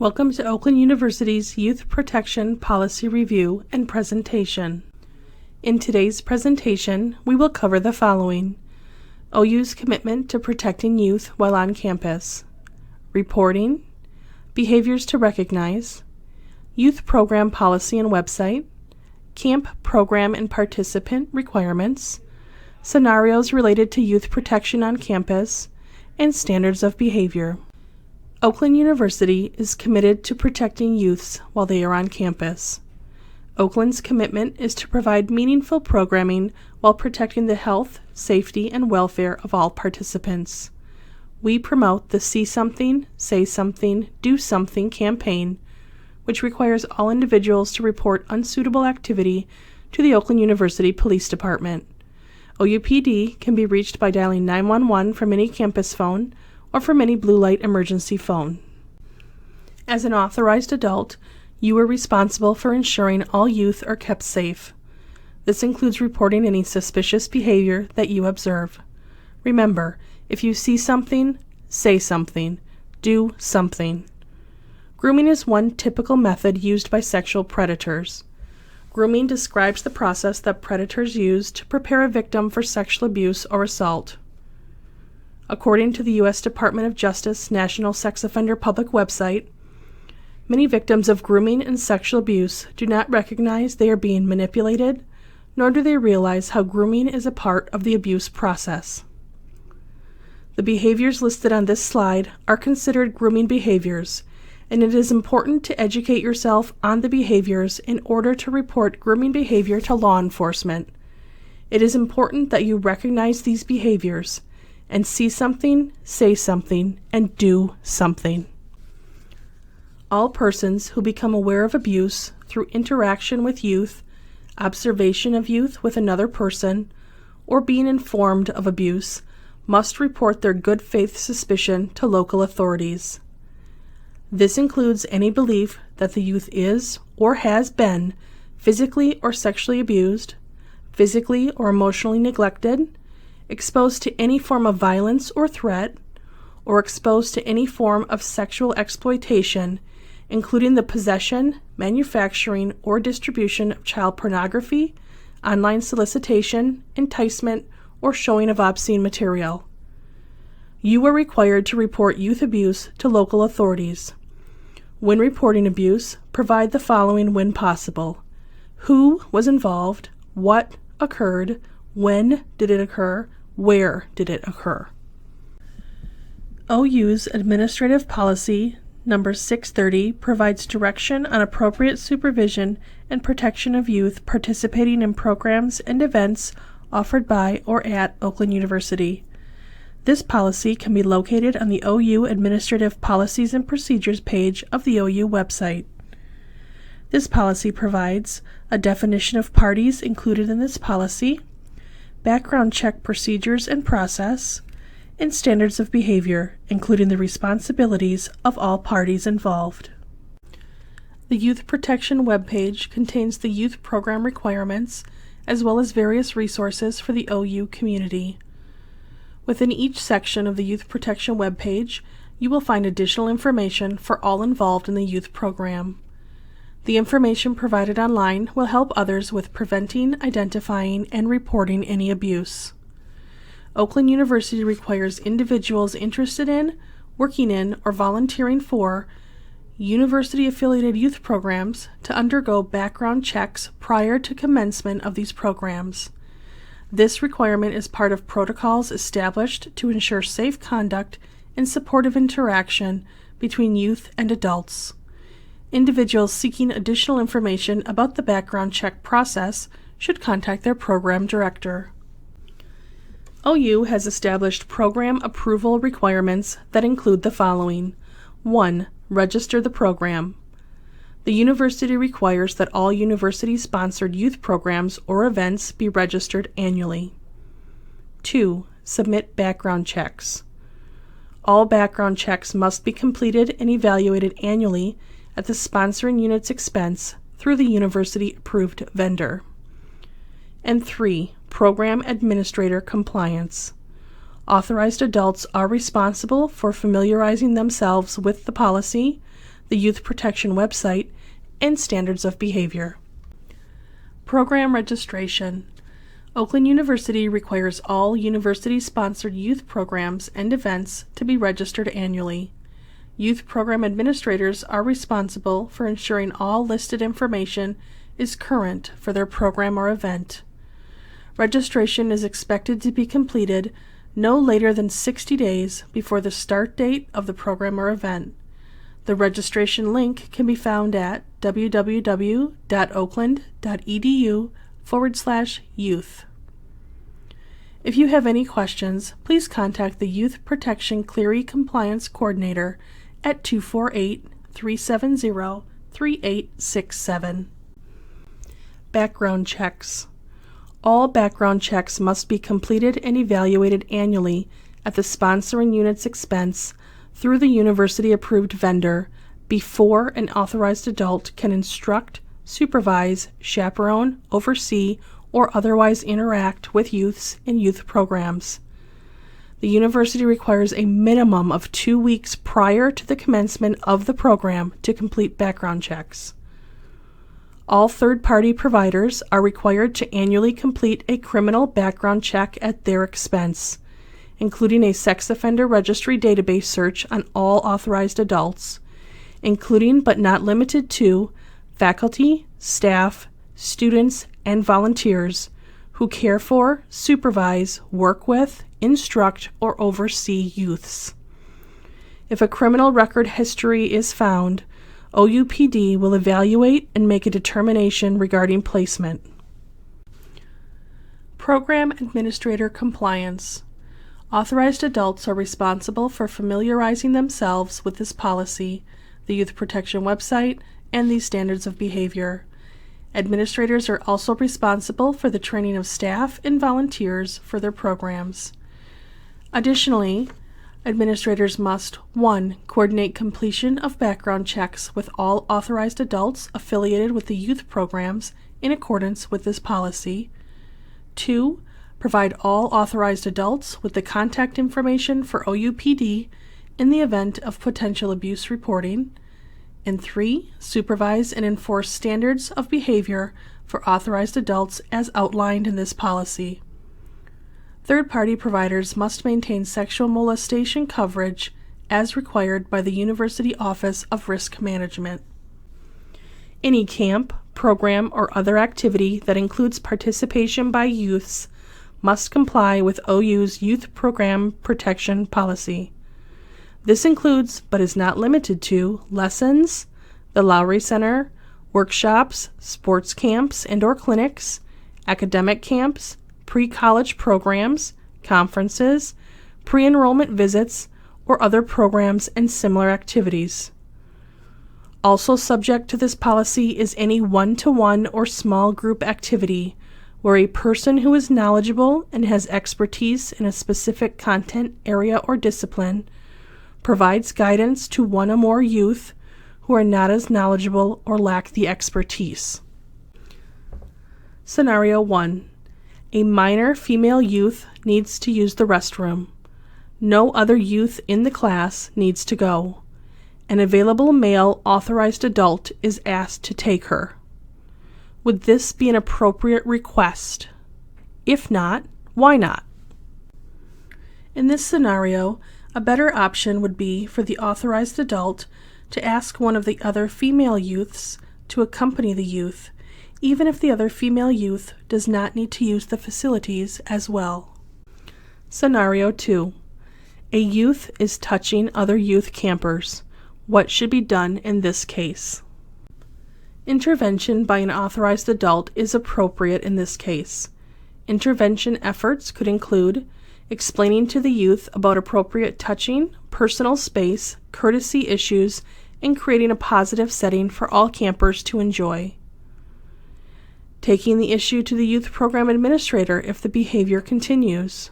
Welcome to Oakland University's Youth Protection Policy Review and Presentation. In today's presentation, we will cover the following: OU's commitment to protecting youth while on campus, reporting, behaviors to recognize, youth program policy and website, camp program and participant requirements, scenarios related to youth protection on campus, and standards of behavior. Oakland University is committed to protecting youths while they are on campus. Oakland's commitment is to provide meaningful programming while protecting the health, safety, and welfare of all participants. We promote the See Something, Say Something, Do Something campaign, which requires all individuals to report unsuitable activity to the Oakland University Police Department. OUPD can be reached by dialing 911 from any campus phone or from any blue light emergency phone. As an authorized adult, you are responsible for ensuring all youth are kept safe. This includes reporting any suspicious behavior that you observe. Remember, if you see something, say something, do something. Grooming is one typical method used by sexual predators. Grooming describes the process that predators use to prepare a victim for sexual abuse or assault. According to the U.S. Department of Justice National Sex Offender Public website, many victims of grooming and sexual abuse do not recognize they are being manipulated, nor do they realize how grooming is a part of the abuse process. The behaviors listed on this slide are considered grooming behaviors, and it is important to educate yourself on the behaviors in order to report grooming behavior to law enforcement. It is important that you recognize these behaviors and see something, say something, and do something. All persons who become aware of abuse through interaction with youth, observation of youth with another person, or being informed of abuse must report their good faith suspicion to local authorities. This includes any belief that the youth is or has been physically or sexually abused, physically or emotionally neglected, exposed to any form of violence or threat, or exposed to any form of sexual exploitation, including the possession, manufacturing, or distribution of child pornography, online solicitation, enticement, or showing of obscene material. You are required to report youth abuse to local authorities. When reporting abuse, provide the following when possible: who was involved, what occurred, when did it occur, where did it occur. OU's Administrative Policy Number 630 provides direction on appropriate supervision and protection of youth participating in programs and events offered by or at Oakland University. This policy can be located on the OU Administrative Policies and Procedures page of the OU website. This policy provides a definition of parties included in this policy, background check procedures and process, and standards of behavior, including the responsibilities of all parties involved. The Youth Protection webpage contains the youth program requirements as well as various resources for the OU community. Within each section of the Youth Protection webpage, you will find additional information for all involved in the youth program. The information provided online will help others with preventing, identifying, and reporting any abuse. Oakland University requires individuals interested in, working in, or volunteering for university-affiliated youth programs to undergo background checks prior to commencement of these programs. This requirement is part of protocols established to ensure safe conduct and supportive interaction between youth and adults. Individuals seeking additional information about the background check process should contact their program director. OU has established program approval requirements that include the following: 1. Register the program. The university requires that all university-sponsored youth programs or events be registered annually. 2. Submit background checks. All background checks must be completed and evaluated annually at the sponsoring unit's expense through the university-approved vendor. And 3. Program administrator compliance. Authorized adults are responsible for familiarizing themselves with the policy, the Youth Protection website, and standards of behavior. Program registration. Oakland University requires all university-sponsored youth programs and events to be registered annually. Youth program administrators are responsible for ensuring all listed information is current for their program or event. Registration is expected to be completed no later than 60 days before the start date of the program or event. The registration link can be found at www.oakland.edu/youth. If you have any questions, please contact the Youth Protection Clery Compliance Coordinator at 248-370-3867. Background checks. All background checks must be completed and evaluated annually at the sponsoring unit's expense through the university-approved vendor before an authorized adult can instruct, supervise, chaperone, oversee, or otherwise interact with youths in youth programs. The university requires a minimum of 2 weeks prior to the commencement of the program to complete background checks. All third-party providers are required to annually complete a criminal background check at their expense, including a sex offender registry database search on all authorized adults, including but not limited to faculty, staff, students, and volunteers who care for, supervise, work with, instruct, or oversee youths. If a criminal record history is found, OUPD will evaluate and make a determination regarding placement. Program Administrator Compliance. Authorized adults are responsible for familiarizing themselves with this policy, the Youth Protection website, and these standards of behavior. Administrators are also responsible for the training of staff and volunteers for their programs. Additionally, administrators must 1. Coordinate completion of background checks with all authorized adults affiliated with the youth programs in accordance with this policy. 2. Provide all authorized adults with the contact information for OUPD in the event of potential abuse reporting. And 3. Supervise and enforce standards of behavior for authorized adults as outlined in this policy. Third-party providers must maintain sexual molestation coverage as required by the University Office of Risk Management. Any camp, program, or other activity that includes participation by youths must comply with OU's Youth Program Protection Policy. This includes, but is not limited to, lessons, the Lowry Center, workshops, sports camps and/or clinics, academic camps, pre-college programs, conferences, pre-enrollment visits, or other programs and similar activities. Also subject to this policy is any one-to-one or small group activity where a person who is knowledgeable and has expertise in a specific content area or discipline provides guidance to one or more youth who are not as knowledgeable or lack the expertise. Scenario 1. A minor female youth needs to use the restroom. No other youth in the class needs to go. An available male authorized adult is asked to take her. Would this be an appropriate request? If not, why not? In this scenario, a better option would be for the authorized adult to ask one of the other female youths to accompany the youth, even if the other female youth does not need to use the facilities as well. Scenario 2. A youth is touching other youth campers. What should be done in this case? Intervention by an authorized adult is appropriate in this case. Intervention efforts could include explaining to the youth about appropriate touching, personal space, courtesy issues, and creating a positive setting for all campers to enjoy. Taking the issue to the youth program administrator if the behavior continues.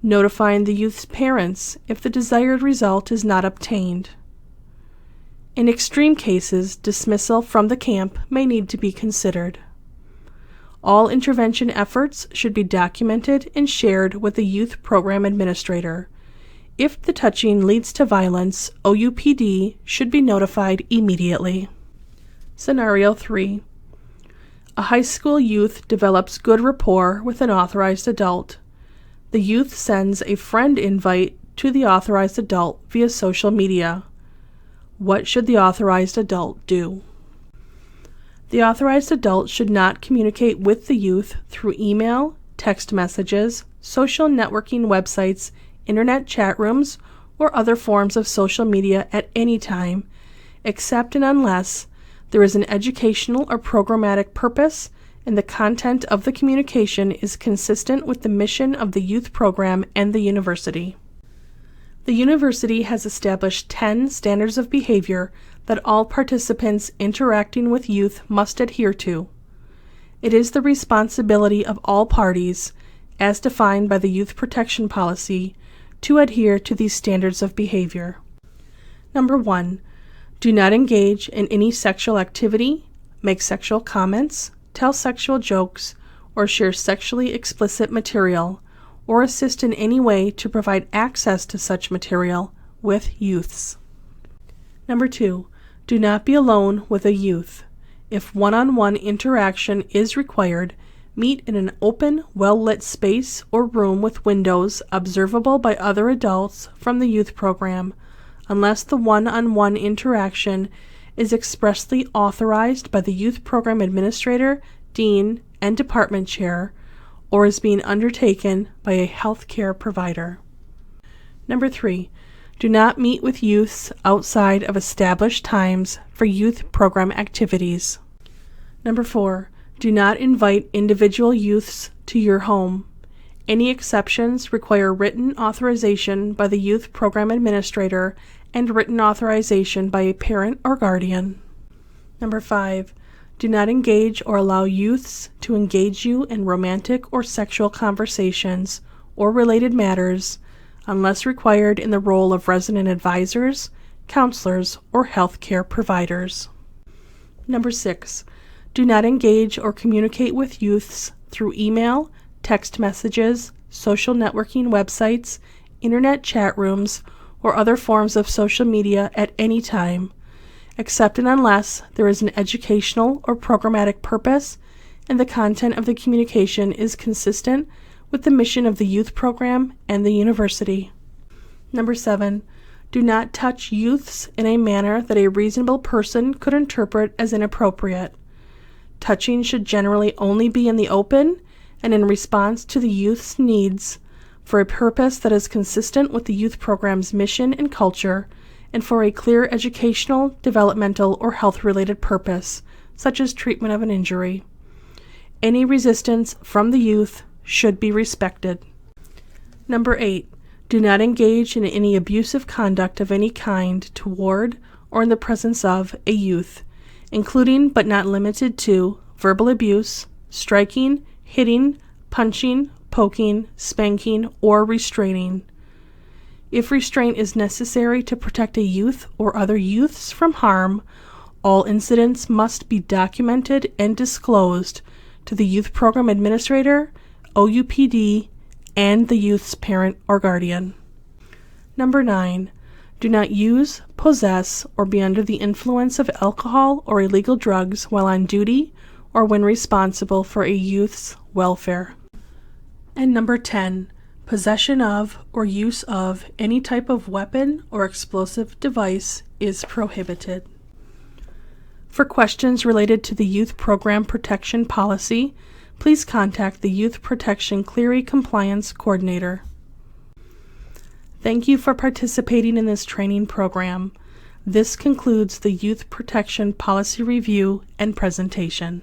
Notifying the youth's parents if the desired result is not obtained. In extreme cases, dismissal from the camp may need to be considered. All intervention efforts should be documented and shared with the youth program administrator. If the touching leads to violence, OUPD should be notified immediately. Scenario 3. A high school youth develops good rapport with an authorized adult. The youth sends a friend invite to the authorized adult via social media. What should the authorized adult do? The authorized adult should not communicate with the youth through email, text messages, social networking websites, internet chat rooms, or other forms of social media at any time, except and unless there is an educational or programmatic purpose and the content of the communication is consistent with the mission of the youth program and the university. The university has established 10 standards of behavior that all participants interacting with youth must adhere to. It is the responsibility of all parties, as defined by the Youth Protection Policy, to adhere to these standards of behavior. Number 1. Do not engage in any sexual activity, make sexual comments, tell sexual jokes, or share sexually explicit material, or assist in any way to provide access to such material with youths. Number 2. Do not be alone with a youth. If one-on-one interaction is required, meet in an open, well-lit space or room with windows observable by other adults from the youth program, unless the one-on-one interaction is expressly authorized by the youth program administrator, dean, and department chair, or is being undertaken by a health care provider. Number 3. Do not meet with youths outside of established times for youth program activities. Number 4. Do not invite individual youths to your home. Any exceptions require written authorization by the youth program administrator and written authorization by a parent or guardian. Number 5. Do not engage or allow youths to engage you in romantic or sexual conversations or related matters unless required in the role of resident advisors, counselors, or health care providers. Number 6. Do not engage or communicate with youths through email, text messages, social networking websites, internet chat rooms, or other forms of social media at any time, except and unless there is an educational or programmatic purpose and the content of the communication is consistent with the mission of the youth program and the university. Number 7. Do not touch youths in a manner that a reasonable person could interpret as inappropriate. Touching should generally only be in the open and in response to the youth's needs for a purpose that is consistent with the youth program's mission and culture and for a clear educational, developmental, or health-related purpose, such as treatment of an injury. Any resistance from the youth should be respected. Number 8. Do not engage in any abusive conduct of any kind toward or in the presence of a youth, including but not limited to verbal abuse, striking, hitting, punching, poking, spanking, or restraining. If restraint is necessary to protect a youth or other youths from harm, all incidents must be documented and disclosed to the youth program administrator, OUPD, and the youth's parent or guardian. Number 9. Do not use, possess, or be under the influence of alcohol or illegal drugs while on duty or when responsible for a youth's welfare. And number 10. Possession of or use of any type of weapon or explosive device is prohibited. For questions related to the Youth Program Protection Policy, please contact the Youth Protection Clery Compliance Coordinator. Thank you for participating in this training program. This concludes the Youth Protection Policy Review and presentation.